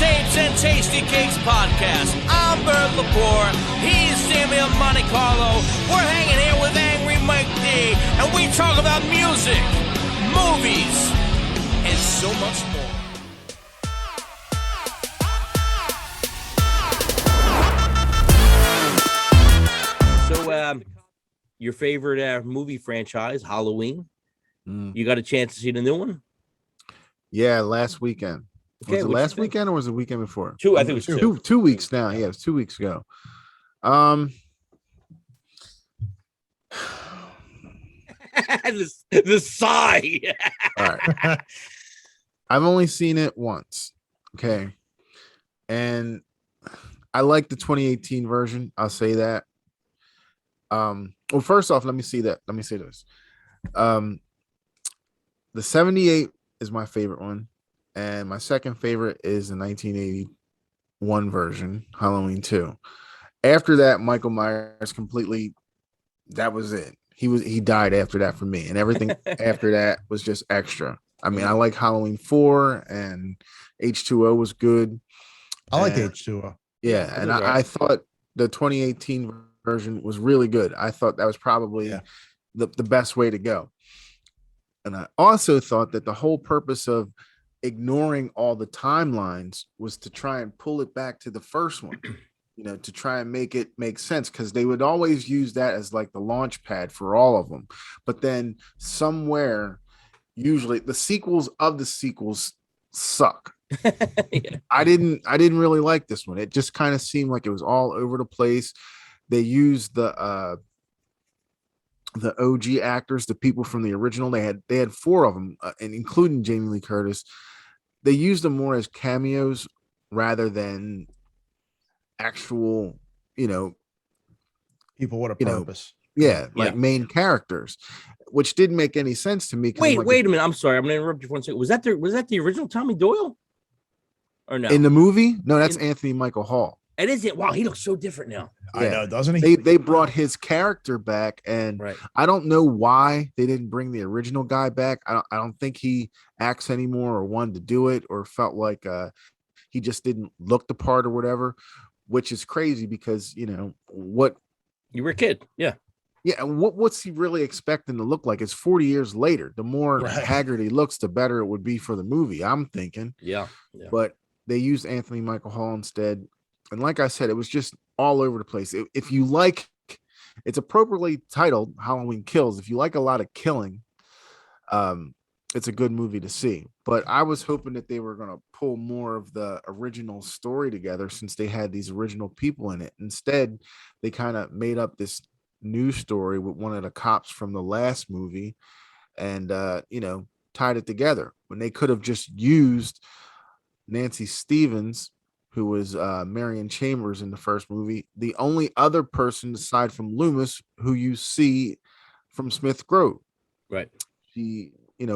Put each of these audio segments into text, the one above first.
Tapes and Tasty Cakes podcast. I'm Bert Lepore. He's Samuel Monte Carlo. We're hanging here with Angry Mike D, and we talk about music, movies, and so much more. So, your favorite movie franchise, Halloween? You got a chance to see the new one? Yeah, last weekend. Okay, was it last weekend or was it the weekend before? I think it was two. 2 weeks now. Yeah, it was 2 weeks ago. the sigh. All right. I've only seen it once. Okay. And I like the 2018 version. I'll say that. Well, first off, let me say this. The 78 is my favorite one. And my second favorite is the 1981 version, Halloween 2. After that, Michael Myers completely, that was it. He died after that for me. And everything after that was just extra. I mean, I like Halloween 4 and H2O was good. I like H2O. Yeah, and I thought the 2018 version was really good. I thought that was probably the best way to go. And I also thought that the whole purpose of ignoring all the timelines was to try and pull it back to the first one, to try and make it make sense, because they would always use that as like the launch pad for all of them. But then somewhere, usually the sequels of the sequels suck. Yeah. I didn't really like this one. It just kind of seemed like it was all over the place. They used the OG actors, the people from the original. They had 4 of them, and including Jamie Lee Curtis. They used them more as cameos rather than actual, people with a purpose. Main characters, which didn't make any sense to me. Wait a minute. I'm sorry. I'm going to interrupt you for 1 second. Was that the original Tommy Doyle? Or no? In the movie? No, that's Anthony Michael Hall. It is it. Wow, he looks so different now. I know, doesn't he? They brought his character back, and I don't know why they didn't bring the original guy back. I don't think he acts anymore or wanted to do it, or felt like he just didn't look the part or whatever, which is crazy because what you were a kid. Yeah. Yeah, and what's he really expecting to look like? It's 40 years later. The more haggard he looks, the better it would be for the movie, I'm thinking. Yeah. But they used Anthony Michael Hall instead. And like I said, it was just all over the place. If you like, it's appropriately titled Halloween Kills. If you like a lot of killing, it's a good movie to see. But I was hoping that they were going to pull more of the original story together, since they had these original people in it. Instead, they kind of made up this new story with one of the cops from the last movie and, tied it together when they could have just used Nancy Stevens, who was Marion Chambers in the first movie, the only other person aside from Loomis who you see from Smith Grove. Right. She,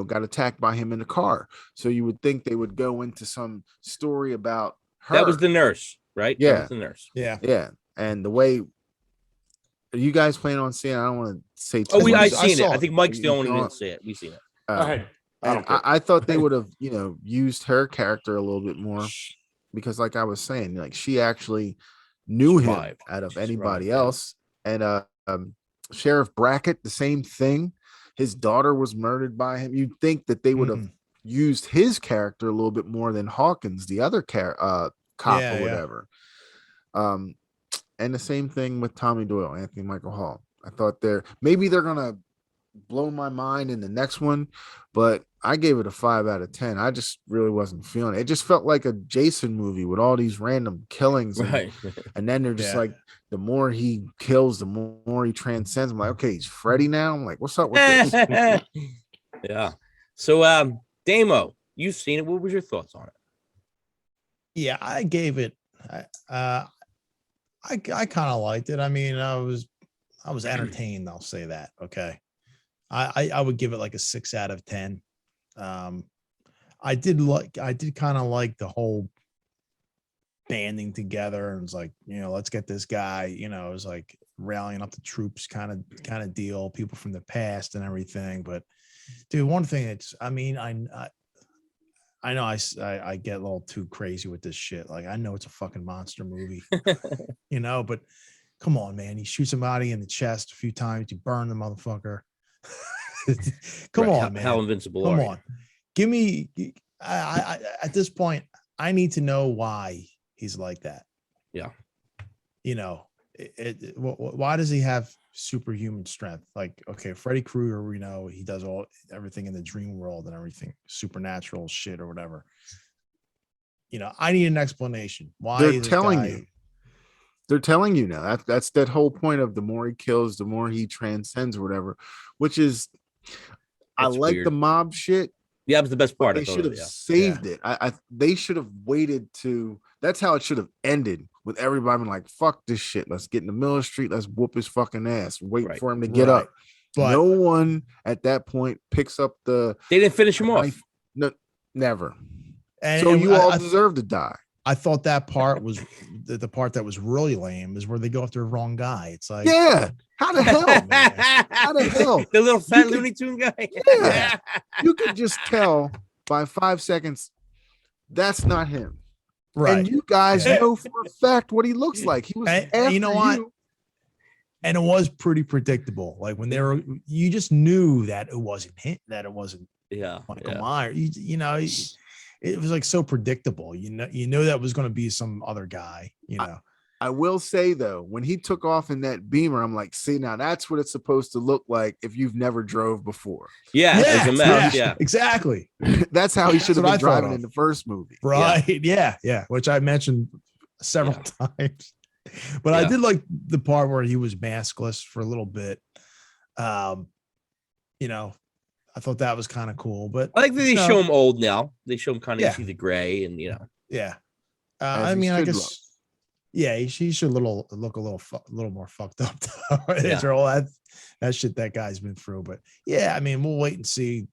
got attacked by him in the car. So you would think they would go into some story about her. That was the nurse, right? Yeah. That was the nurse. Yeah. Yeah. And the way, are you guys planning on seeing it? I don't want to say too much. I've seen it. saw I it. think Mike's the only one to see it. We've seen it. Go ahead. I thought they would have, used her character a little bit more, because like I was saying, like she actually knew him out of anybody else. And Sheriff Brackett, the same thing. His daughter was murdered by him. You'd think that they would have used his character a little bit more than Hawkins, the other cop or whatever. And the same thing with Tommy Doyle, Anthony Michael Hall. I thought maybe they're gonna blow my mind in the next one, but I gave it a 5 out of 10. I just really wasn't feeling it. It just felt like a Jason movie with all these random killings, and then they're just like, the more he kills, the more he transcends. I'm like, okay, he's Freddy now. I'm like, what's up with this? Yeah. So, Damo, you've seen it. What was your thoughts on it? Yeah, I gave it. I kind of liked it. I mean, I was entertained. I'll say that. Okay. I would give it like a 6 out of 10. I did kind of like the whole banding together, and it's like, let's get this guy, it was like rallying up the troops kind of deal, people from the past and everything. But dude, one thing, I I know I get a little too crazy with this shit. Like, I know it's a fucking monster movie, but come on, man. He shoots somebody in the chest a few times. You burn the motherfucker. Come on, man. How invincible Come are you? on. Give me, I at this point, I need to know why he's like that. Yeah. Why does he have superhuman strength? Like, okay, Freddy Krueger, we know he does everything in the dream world and everything, supernatural shit or whatever. I need an explanation. Why they're telling you? They're telling you now. That's that whole point of the more he kills, the more he transcends or whatever. Which is, I like weird. the mob shit. Yeah, that was the best part. They should have saved it. They should have waited to. That's how it should have ended, with everybody being like, "Fuck this shit. Let's get in the middle of the street. Let's whoop his fucking ass. Wait for him to get up." But no one at that point picks up the. They didn't finish him off. No, never. And so you all deserve to die. I thought that part was the part that was really lame is where they go after the wrong guy. It's like, yeah, how the hell, man? How the hell? The little fat Looney Tune guy. Yeah, you could just tell by 5 seconds that's not him. Right. And you guys know for a fact what he looks like. He was after you know what? And it was pretty predictable. Like when you just knew that it wasn't him, that it wasn't Michael Myers. It was like so predictable. You know that was going to be some other guy. I will say though, when he took off in that Beamer, I'm like, see, now that's what it's supposed to look like if you've never drove before. Yeah, exactly. That's how he should have been driving in the first movie. Right. Yeah. Which I mentioned several times. But I did like the part where he was maskless for a little bit. I thought that was kind of cool, but I like that they show him old now. They show him kind of see the gray and Yeah. I mean, I guess. Yeah, he should look a little more fucked up. After all that shit that guy's been through. But yeah, I mean, we'll wait and see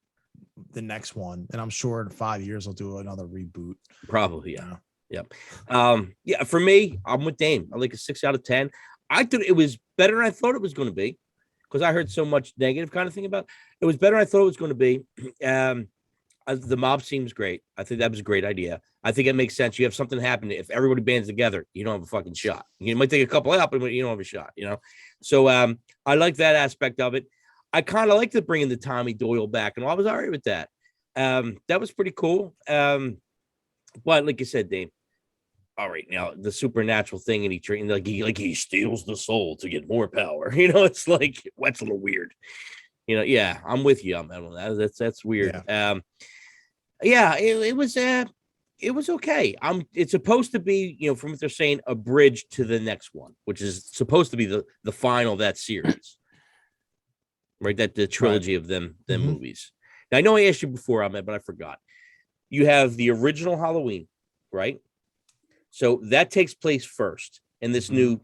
the next one, and I'm sure in 5 years they'll do another reboot. Probably, yeah. For me, I'm with Dame. I like a 6 out of 10. I thought it was better than I thought it was going to be because I heard so much negative kind of thing about it. It was better than I thought it was going to be. The mob seems great. I think that was a great idea. I think it makes sense. You have something happen. If everybody bands together, you don't have a fucking shot. You might take a couple out, but you don't have a shot, So I like that aspect of it. I kind of like to bring in the Tommy Doyle back, and I was all right with that. That was pretty cool. But like you said, Dave, all right, now the supernatural thing, and he steals the soul to get more power. It's like that's a little weird. Yeah, I'm with you on that. That's weird. Yeah. It was okay. It's supposed to be, from what they're saying, a bridge to the next one, which is supposed to be the final of that series, right? That the trilogy of them movies. Now I know I asked you before, Ahmed, but I forgot. You have the original Halloween, right? So that takes place first in this new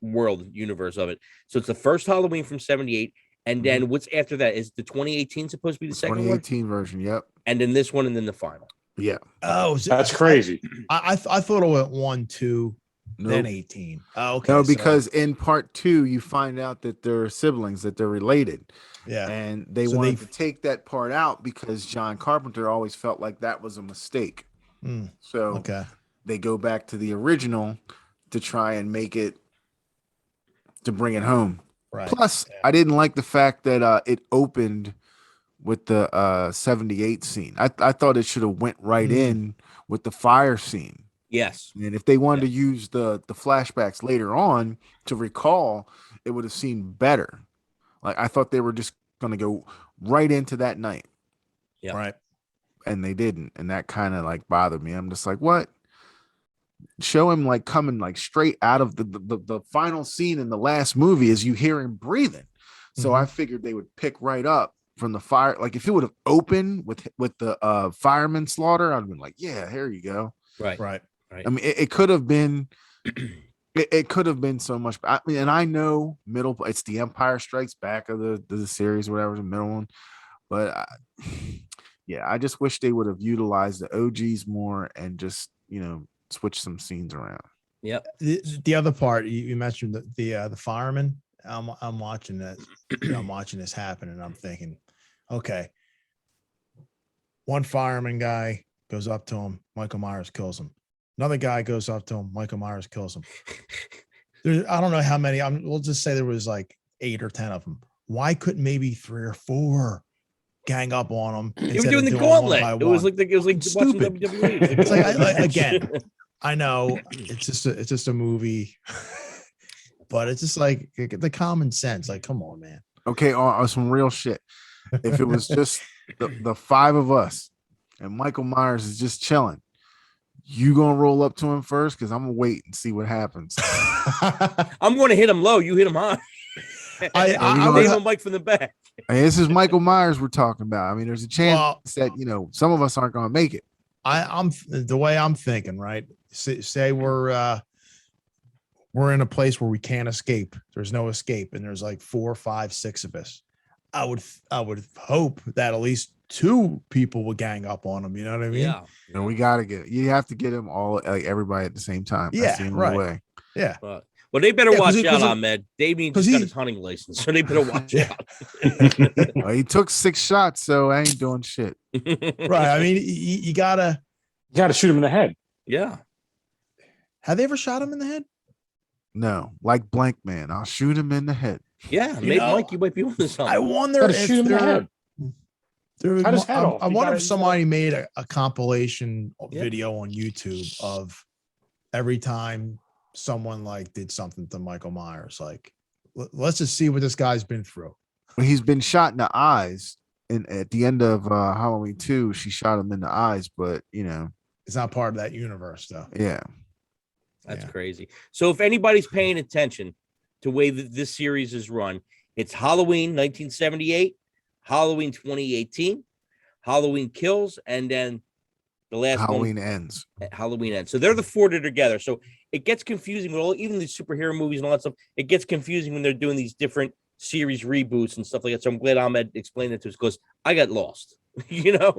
world universe of it. So it's the first Halloween from 78. And then what's after that? Is the 2018 supposed to be the second 2018 version? Yep. And then this one, and then the final. Yeah. Oh, that's crazy. I thought it went 1, 2, then 18. Oh, okay. No, because in part 2, you find out that they're siblings, that they're related. Yeah. And they wanted to take that part out because John Carpenter always felt like that was a mistake. So they go back to the original to try and make it, to bring it home. Right. Plus, I didn't like the fact that it opened with the 78 scene. I thought it should have went right in with the fire scene. Yes. And if they wanted to use the flashbacks later on to recall, it would have seemed better. Like I thought they were just going to go right into that night. Yeah. Right. And they didn't. And that kind of like bothered me. I'm just like, what? Show him like coming like straight out of the final scene in the last movie as you hear him breathing. So I figured they would pick right up from the fire. Like if it would have opened with the fireman slaughter, I'd have been like, yeah, here you go. Right. I mean, it could have been, it could have been so much. I mean, and I know it's the Empire Strikes Back of the series, whatever, the middle one. But I just wish they would have utilized the OGs more and just, switch some scenes around. Yep. The other part you mentioned the fireman. I'm watching that. I'm watching this happen, and I'm thinking, okay, one fireman guy goes up to him. Michael Myers kills him. Another guy goes up to him. Michael Myers kills him. I don't know how many. We'll just say there was like 8 or 10 of them. Why couldn't maybe 3 or 4 gang up on them? You were doing the gauntlet. It was like watching stupid. WWE. It's like again, I know it's just a movie, but it's just like the common sense. Like, come on, man. Okay, on some real shit. If it was just the 5 of us and Michael Myers is just chilling, you gonna roll up to him first? Because I'm gonna wait and see what happens. I'm going to hit him low. You hit him high. I'm hitting him Mike from the back. Hey, this is Michael Myers we're talking about. I mean, there's a chance that some of us aren't gonna make it. I'm the way I'm thinking, right? Say we're in a place where we can't escape. There's no escape, and there's like 4, 5, 6 of us. I would hope that at least 2 people would gang up on them. You know what I mean? Yeah. And we gotta you have to get them all, like everybody at the same time. Yeah, that's the only right. way. Yeah. Well, they better watch out, Ahmed. Damien just got his hunting license, so they better watch out. Well, he took 6 shots, so I ain't doing shit. Right. I mean, you gotta shoot him in the head. Yeah. Have they ever shot him in the head? No, like Blank Man, I'll shoot him in the head. Yeah, maybe Mike, you might be on this. I wonder if shoot him in the head. Cut his head off. I wonder if somebody made a compilation video on YouTube of every time someone like did something to Michael Myers. Like, let's just see what this guy's been through. Well, he's been shot in the eyes, and at the end of Halloween 2, she shot him in the eyes, but it's not part of that universe, though. Yeah. That's crazy. So if anybody's paying attention to the way that this series is run, it's Halloween 1978, Halloween 2018, Halloween Kills, and then the last Halloween one, Ends. Halloween Ends. So they're the 4 that are together. So it gets confusing with even the superhero movies and all that stuff. It gets confusing when they're doing these different series reboots and stuff like that. So I'm glad Ahmed explained it to us because I got lost. Yeah.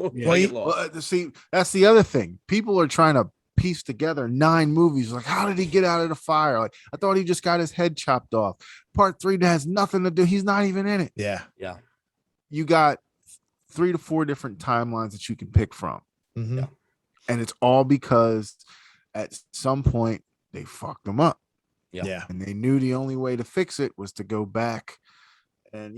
See, that's the other thing. People are trying to piece together 9 movies. Like, how did he get out of the fire? Like, I thought he just got his head chopped off. Part 3 that has nothing to do. He's not even in it. Yeah. You got 3 to 4 different timelines that you can pick from. Mm-hmm. Yeah. And it's all because at some point they fucked them up. Yeah. And they knew the only way to fix it was to go back and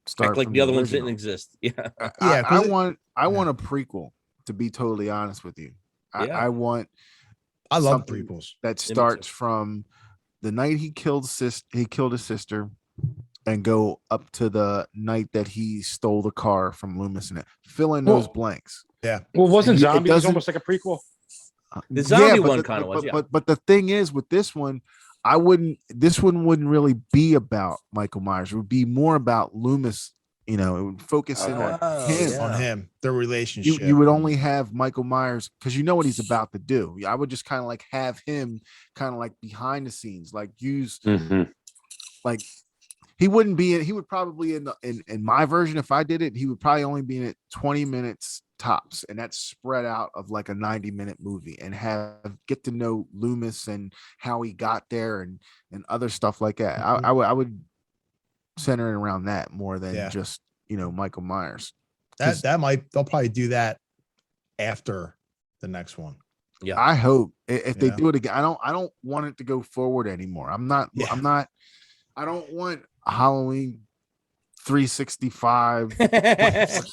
start act like the other ones didn't exist. Yeah. I want a prequel, to be totally honest with you. I love prequels that starts from the night he killed his sister and go up to the night that he stole the car from Loomis, and fill in those blanks. Yeah. Well, wasn't Zombies almost like a prequel? The zombie one kind of was. But the thing is, with this one, this one wouldn't really be about Michael Myers. It would be more about Loomis. It would focus in on him, their relationship. You would only have Michael Myers because you know what he's about to do. I would just kind of like have him kind of like behind the scenes, like use like he wouldn't be in. He would probably in my version, if I did it, he would probably only be in it 20 minutes tops, and that's spread out of like a 90-minute movie, and get to know Loomis and how he got there and other stuff like that. I would center it around that more than just Michael Myers. They'll probably do that after the next one. Yeah, I hope if they do it again. I don't want it to go forward anymore. I don't want Halloween 365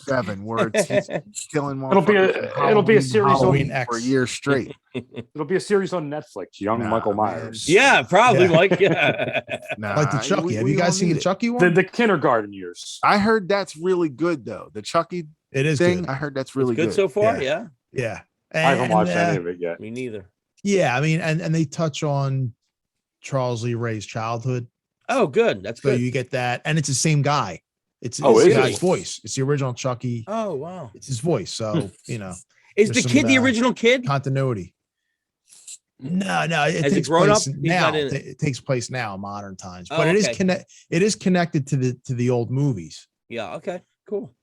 7 where he's killing more. It'll be a series for a year straight. It'll be a series on Netflix. Michael Myers. Yeah, probably like like the Chucky. Have you guys seen the Chucky one? The kindergarten years. I heard that's really good though. The Chucky thing. Good. I heard that's really good so far. Yeah. I haven't watched any of it yet. Me neither. Yeah, I mean, and they touch on Charles Lee Ray's childhood. Oh, good. That's good. So you get that, and it's the same guy. It's the guy's voice. It's the original Chucky. Oh, wow. It's his voice. So is the kid the original kid? Continuity. No. It takes place now. It takes place now, modern times, but it is connected to the old movies. Yeah. Okay. Cool.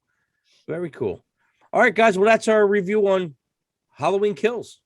Very cool. All right, guys. Well, that's our review on Halloween Kills.